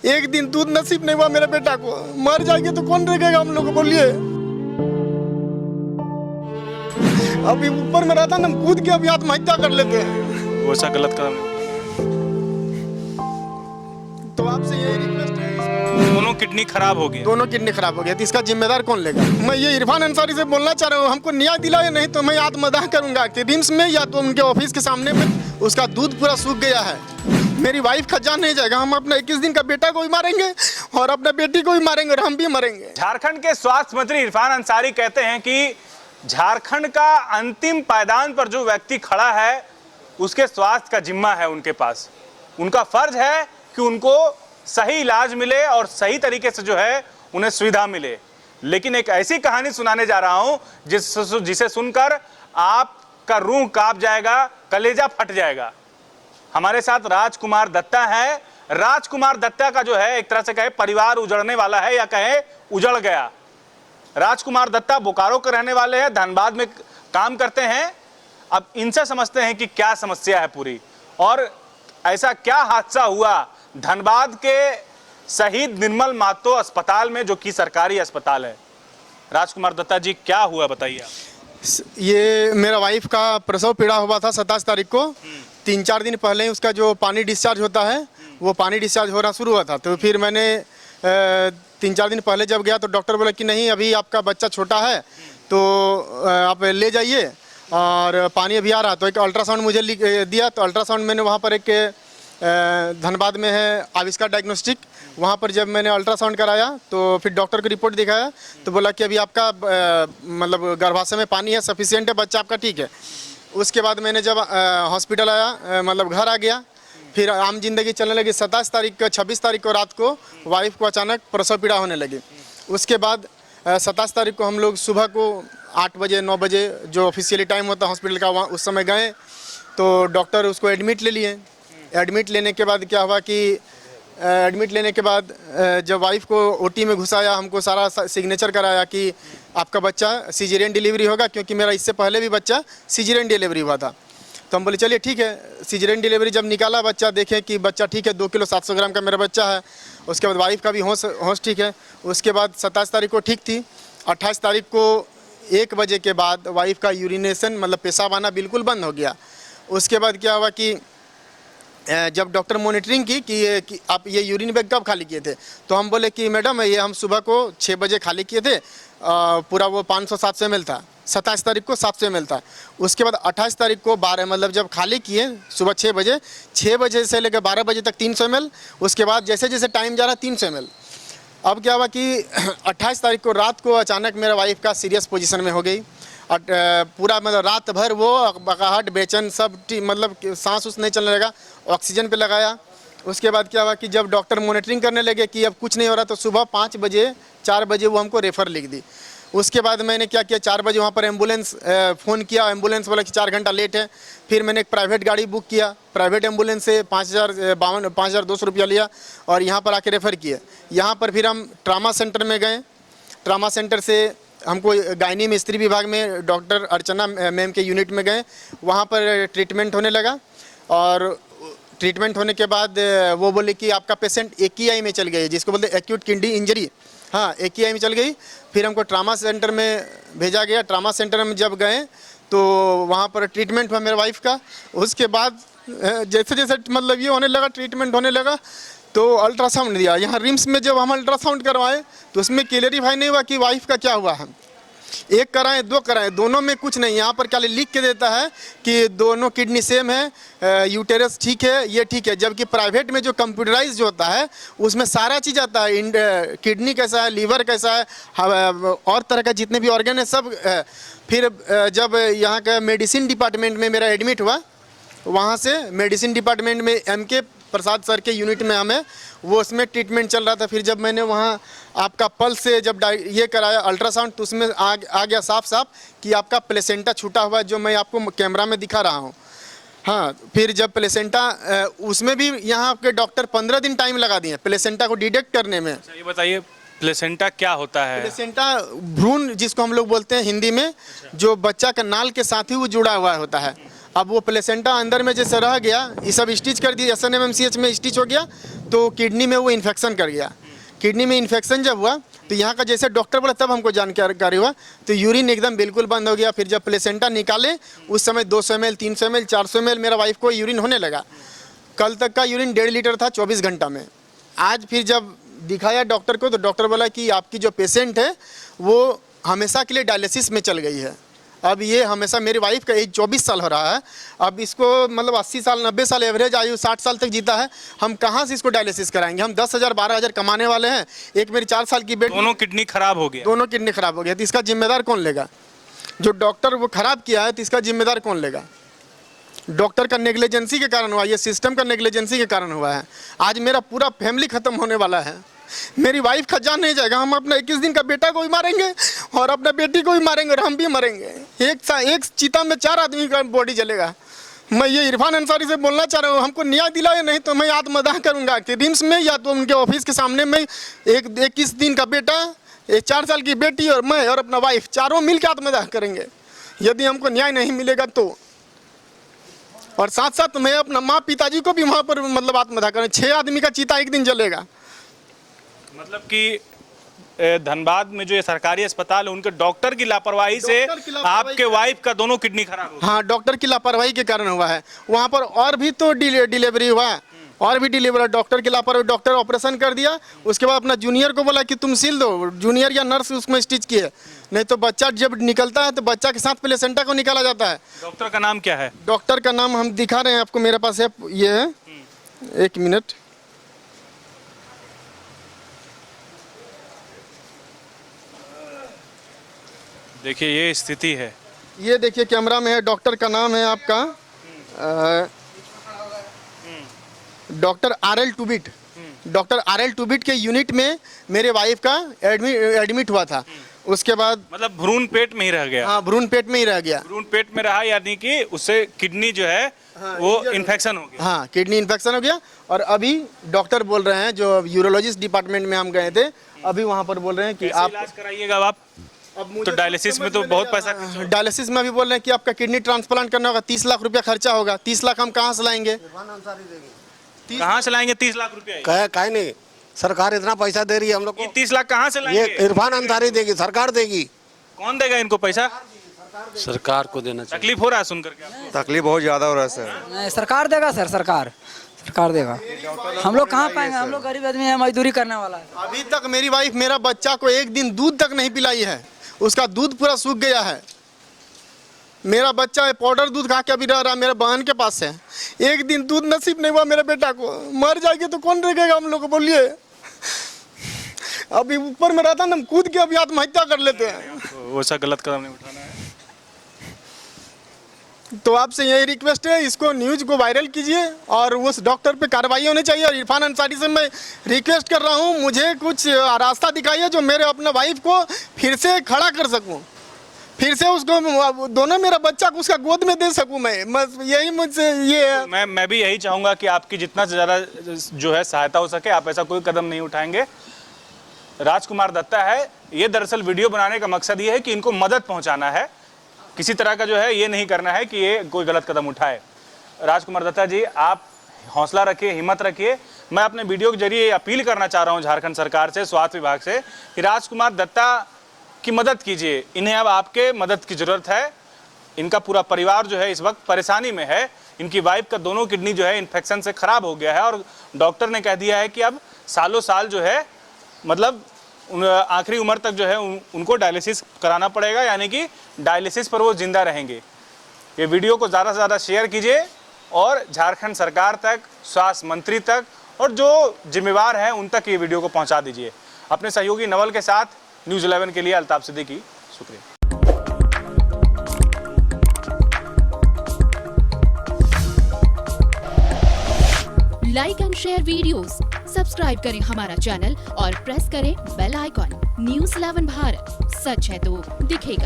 एक दिन दूध नसीब नहीं हुआ मेरे बेटा को, मर जाएंगे तो कौन रखेगा हम लोग को, बोलिए। अभी ऊपर में रहता ना, कूद के अभी आत्महत्या कर लेते हैं। वो ऐसा गलत कदम तो आपसे यही रिक्वेस्ट है, दोनों किडनी खराब हो गई, दोनों किडनी खराब हो गया तो इसका जिम्मेदार कौन लेगा? मैं ये इरफान अंसारी से बोलना चाह रहा हूँ, हमको न्याय दिलाए, नहीं तो मैं आत्मदाह करूंगा कि रिम्स में या तो उनके ऑफिस के सामने में। उसका दूध पूरा सूख गया है, मेरी वाइफ का जान नहीं जाएगा। हम अपने 21 दिन का बेटा को भी मारेंगे और अपने बेटी को भी मारेंगे और हम भी मरेंगे। झारखंड के स्वास्थ्य मंत्री इरफान अंसारी कहते हैं कि झारखंड का अंतिम पायदान पर जो व्यक्ति खड़ा है उसके स्वास्थ्य का जिम्मा है उनके पास। उनका फर्ज है कि उनको सही इलाज मिले और सही तरीके से जो है उन्हें सुविधा मिले। लेकिन एक ऐसी कहानी सुनाने जा रहा हूं जिसे सुनकर आपका रूह कांप जाएगा, कलेजा फट जाएगा। हमारे साथ राजकुमार दत्ता है। राजकुमार दत्ता का जो है एक तरह से कहे परिवार उजड़ने वाला है या कहे उजड़ गया। राजकुमार दत्ता बोकारो के रहने वाले हैं, धनबाद में काम करते हैं। अब इनसे समझते हैं कि क्या समस्या है पूरी और ऐसा क्या हादसा हुआ धनबाद के शहीद निर्मल महतो अस्पताल में, जो कि सरकारी अस्पताल है। राजकुमार दत्ता जी, क्या हुआ बताइए आप। ये मेरा वाइफ का प्रसव पीड़ा हुआ था 27 तारीख को। 3-4 दिन पहले ही उसका जो पानी डिस्चार्ज होता है वो पानी डिस्चार्ज होना शुरू हुआ था। तो फिर मैंने 3-4 दिन पहले जब गया तो डॉक्टर बोला कि नहीं, अभी आपका बच्चा छोटा है तो आप ले जाइए और पानी अभी आ रहा। तो एक अल्ट्रासाउंड मुझे दिया। तो अल्ट्रासाउंड मैंने वहाँ पर एक धनबाद में है आविष्कार डायग्नोस्टिक, वहाँ पर जब मैंने अल्ट्रासाउंड कराया तो फिर डॉक्टर को रिपोर्ट दिखाया तो बोला कि अभी आपका मतलब गर्भाशय में पानी है, सफिशिएंट है, बच्चा आपका ठीक है। उसके बाद मैंने जब हॉस्पिटल आया, मतलब घर आ गया, फिर आम जिंदगी चलने लगी। 26 तारीख को रात को वाइफ को अचानक प्रसव पीड़ा होने लगी। उसके बाद 27 तारीख को हम लोग सुबह को 8 बजे 9 बजे जो ऑफिशियली टाइम होता है हॉस्पिटल का, वहाँ उस समय गए तो डॉक्टर उसको एडमिट ले लिए। एडमिट लेने के बाद क्या हुआ कि एडमिट लेने के बाद जब वाइफ को ओटी में घुसाया, हमको सारा सिग्नेचर कराया कि आपका बच्चा सीजरियन डिलीवरी होगा, क्योंकि मेरा इससे पहले भी बच्चा सीजरियन डिलीवरी हुआ था। तो हम बोले चलिए ठीक है। सीजरियन डिलीवरी जब निकाला बच्चा, देखें कि बच्चा ठीक है, 2 किलो 700 ग्राम का मेरा बच्चा है। उसके बाद वाइफ का भी होश ठीक है। उसके बाद 27 तारीख को ठीक थी। 28 तारीख को 1 बजे के बाद वाइफ का यूरिनेशन मतलब पेशाब आना बिल्कुल बंद हो गया। उसके बाद क्या हुआ कि जब डॉक्टर मॉनिटरिंग की कि आप ये यूरिन बैग कब खाली किए थे, तो हम बोले कि मैडम ये हम सुबह को 6 बजे खाली किए थे, पूरा वो 500-700 ml था। 27 तारीख को 700 ml था। उसके बाद 28 तारीख को 12 मतलब जब खाली किए सुबह 6 बजे से लेकर 12 बजे तक 300 ml। उसके बाद जैसे जैसे टाइम जा रहा 300 ml। अब क्या हुआ कि 28 तारीख को रात को अचानक मेरा वाइफ का सीरियस पोजीशन में हो गई। पूरा मतलब रात भर वो बकाहट बेचैन सब मतलब सांस उस नहीं चलने लगा, ऑक्सीजन पे लगाया। उसके बाद क्या हुआ कि जब डॉक्टर मॉनिटरिंग करने लगे कि अब कुछ नहीं हो रहा, तो सुबह 4 बजे वो हमको रेफ़र लिख दी। उसके बाद मैंने क्या किया, 4 बजे वहाँ पर एम्बुलेंस फ़ोन किया। एम्बुलेंस बोला कि 4 घंटा लेट है। फिर मैंने एक प्राइवेट गाड़ी बुक किया, प्राइवेट एम्बुलेंस से 5,200 रुपया लिया और यहाँ पर आके रेफ़र किए। यहाँ पर फिर हम ट्रामा सेंटर में गए। ट्रामा सेंटर से हमको गायनी में स्त्री विभाग में डॉक्टर अर्चना मैम के यूनिट में गए। वहाँ पर ट्रीटमेंट होने लगा और ट्रीटमेंट होने के बाद वो बोले कि आपका पेशेंट AKI में चल गई, जिसको बोलते हैं एक्यूट किडनी इंजरी। हाँ, AKI में चल गई। फिर हमको ट्रामा सेंटर में भेजा गया। ट्रामा सेंटर में जब गए तो वहाँ पर ट्रीटमेंट हुआ मेरे वाइफ का। उसके बाद जैसे जैसे मतलब ये होने लगा, ट्रीटमेंट होने लगा, तो अल्ट्रासाउंड दिया। यहाँ रिम्स में जब हम अल्ट्रासाउंड करवाए तो उसमें क्लियरिफाई नहीं हुआ कि वाइफ का क्या हुआ है। 1 कराएं 2 कराएं, दोनों में कुछ नहीं। यहाँ पर क्या लिख के देता है कि दोनों किडनी सेम है, यूटेरस ठीक है, ये ठीक है। जबकि प्राइवेट में जो कंप्यूटराइज जो होता है उसमें सारा चीज़ आता है, किडनी कैसा है, लीवर कैसा है, और तरह का जितने भी ऑर्गन है सब। फिर जब यहाँ का मेडिसिन डिपार्टमेंट में मेरा एडमिट हुआ, वहाँ से मेडिसिन डिपार्टमेंट में MK प्रसाद सर के यूनिट में हमें वो उसमें ट्रीटमेंट चल रहा था। फिर जब मैंने वहाँ आपका पल्स से जब ये कराया अल्ट्रासाउंड, तो उसमें आ गया साफ साफ कि आपका प्लेसेंटा छूटा हुआ है, जो मैं आपको कैमरा में दिखा रहा हूँ। हाँ, फिर जब प्लेसेंटा उसमें भी यहाँ के डॉक्टर 15 दिन टाइम लगा दिए प्लेसेंटा को डिटेक्ट करने में। ये बताइए प्लेसेंटा क्या होता है? प्लेसेंटा भ्रूण जिसको हम लोग बोलते हैं हिंदी में, जो बच्चा का नाल के साथ ही वो जुड़ा हुआ होता है। अब वो प्लेसेंटा अंदर में जैसे रह गया, ये सब स्टिच कर दिया, SNMMCH में स्टिच हो गया, तो किडनी में वो इन्फेक्शन कर गया। किडनी में इन्फेक्शन जब हुआ तो यहाँ का जैसे डॉक्टर बोला तब हमको जानकारी हुआ, तो यूरिन एकदम बिल्कुल बंद हो गया। फिर जब प्लेसेंटा निकाले उस समय 200 ml, 300 ml, 400 ml मेरा वाइफ को यूरिन होने लगा। कल तक का यूरिन 1.5 लीटर था 24 घंटा में। आज फिर जब दिखाया डॉक्टर को तो डॉक्टर बोला कि आपकी जो पेशेंट है वो हमेशा के लिए डायलिसिस में चल गई है। अब ये हमेशा, मेरी वाइफ का एज 24 साल हो रहा है, अब इसको मतलब 80 साल 90 साल एवरेज आयु 60 साल तक जीता है, हम कहाँ से इसको डायलिसिस कराएंगे? हम 10,000 12,000 कमाने वाले हैं। एक मेरी 4 साल की बेटी, दोनों किडनी खराब हो गया, दोनों किडनी खराब हो गया, तो इसका जिम्मेदार कौन लेगा? जो डॉक्टर वो खराब किया है तो इसका जिम्मेदार कौन लेगा? डॉक्टर का नेग्लिजेंसी के कारण हुआ, ये सिस्टम का नेग्लिजेंसी के कारण हुआ है। आज मेरा पूरा फैमिली खत्म होने वाला है, मेरी वाइफ का जान नहीं जाएगा। हम अपना 21 दिन का बेटा को भी मारेंगे और अपना बेटी को भी मारेंगे और हम भी मरेंगे। एक चिता में 4 आदमी का बॉडी जलेगा। मैं ये इरफान अंसारी से बोलना चाह रहा हूँ, हमको न्याय दिलाए, नहीं तो मैं आत्मदाह करूँगा कि रिम्स में या तो उनके ऑफिस के सामने में 21 दिन का बेटा, 4 साल की बेटी और मैं और अपना वाइफ चारों मिल के आत्मदाह करेंगे यदि हमको न्याय नहीं मिलेगा तो। और साथ साथ मैं अपना माँ पिताजी को भी वहाँ पर मतलब आत्मदाह करें। 6 आदमी का चीता एक दिन जलेगा। मतलब कि धनबाद में जो ये सरकारी अस्पताल है उनके डॉक्टर की लापरवाही से आपके वाइफ का दोनों किडनी खराब हो गया। हाँ, डॉक्टर की लापरवाही के कारण हुआ है। वहाँ पर और भी तो डिलीवरी हुआ है, और भी डिलीवरी, डॉक्टर की लापरवाही। डॉक्टर ऑपरेशन कर दिया, उसके बाद अपना जूनियर को बोला कि तुम सिल दो, जूनियर या नर्स उसमें स्टिच किए, नहीं तो बच्चा जब निकलता है तो बच्चा के साथ प्लेसेंटा को निकाला जाता है। डॉक्टर का नाम क्या है? डॉक्टर का नाम हम दिखा रहे हैं आपको, मेरे पास है, ये है, 1 मिनट। देखिए ये स्थिति है, ये देखिए कैमरा में है, डॉक्टर का नाम है आपका डॉक्टर RL टूबिट। डॉक्टर RL टूबिट के यूनिट में मेरे वाइफ का एडमिट हुआ था। उसके बाद मतलब भ्रूण पेट में ही रह गया। हाँ, भ्रूण पेट में ही रह गया। भ्रूण पेट में रहा यानी कि उससे किडनी जो है वो इन्फेक्शन हो गया। हाँ, किडनी इन्फेक्शन हो गया। और अभी डॉक्टर बोल रहे हैं, जो यूरोलॉजिस्ट डिपार्टमेंट में हम गए थे, अभी वहाँ पर बोल रहे हैं कि आप इलाज कराइएगा। आप तो डायलिसिस में तो बहुत पैसा खर्च होगा। डायलिसिस में भी बोल रहे हैं कि आपका किडनी ट्रांसप्लांट करना होगा, 30 लाख रुपया खर्चा होगा। 30 लाख हम कहाँ से लाएंगे? कहाँ से लाएंगे 30 लाख रुपया? कहीं नहीं, सरकार इतना पैसा दे रही है हम लोग को। 30 लाख कहाँ से ये लाएंगे? इरफान अंसारी देगी, सरकार देगी। कौन देगा इनको पैसा? सरकार को देना चाहिए। तकलीफ हो रहा है सुनकर के आपको? तकलीफ बहुत ज़्यादा हो रहा है सर। नहीं, सरकार देगा सर, सरकार देगा। हम लोग कहाँ पाएंगे? हम लोग गरीब आदमी है, मजदूरी करने वाला है। अभी तक मेरी वाइफ मेरा बच्चा को एक दिन दूध तक नहीं पिलाई है, उसका दूध पूरा सूख गया है। मेरा बच्चा पाउडर दूध खा के अभी रह रहा है, मेरे बहन के पास है। एक दिन दूध नसीब नहीं हुआ मेरे बेटा को, मर जाएगी तो कौन रखेगा हम लोग को, बोलिए? अभी ऊपर में रहता ना, हम कूद के अभी आत्महत्या कर लेते हैं। वैसा गलत कदम नहीं उठाना है। तो आपसे यही रिक्वेस्ट है, इसको न्यूज़ को वायरल कीजिए और उस डॉक्टर पे कार्रवाई होनी चाहिए। और इरफान अंसारी से मैं रिक्वेस्ट कर रहा हूँ, मुझे कुछ रास्ता दिखाइए जो मेरे अपने वाइफ को फिर से खड़ा कर सकूँ, फिर से उसको दोनों मेरा बच्चा को उसका गोद में दे सकूँ मैं यही मुझसे ये है। मैं भी यही चाहूँगा कि आपकी जितना से ज़्यादा जो है सहायता हो सके, आप ऐसा कोई कदम नहीं उठाएंगे। राजकुमार दत्ता है, ये दरअसल वीडियो बनाने का मकसद ये है कि इनको मदद पहुँचाना है, किसी तरह का जो है ये नहीं करना है कि ये कोई गलत कदम उठाए। राजकुमार दत्ता जी, आप हौसला रखिए, हिम्मत रखिए। मैं अपने वीडियो के जरिए अपील करना चाह रहा हूँ झारखंड सरकार से, स्वास्थ्य विभाग से, कि राजकुमार दत्ता की मदद कीजिए। इन्हें अब आपके मदद की ज़रूरत है। इनका पूरा परिवार जो है इस वक्त परेशानी में है। इनकी वाइफ का दोनों किडनी जो है इन्फेक्शन से ख़राब हो गया है और डॉक्टर ने कह दिया है कि अब सालों साल जो है मतलब आखिरी उम्र तक जो है उनको डायलिसिस कराना पड़ेगा, यानी कि डायलिसिस पर वो जिंदा रहेंगे। ये वीडियो को ज़्यादा से ज़्यादा शेयर कीजिए और झारखंड सरकार तक, स्वास्थ्य मंत्री तक और जो जिम्मेवार हैं उन तक ये वीडियो को पहुंचा दीजिए। अपने सहयोगी नवल के साथ न्यूज़ 11 के लिए अल्ताफ सिद्दीकी, शुक्रिया। Like and share videos, subscribe करें हमारा चैनल और प्रेस करें बेल आइकॉन। न्यूज़ 11 भारत, सच है तो दिखेगा।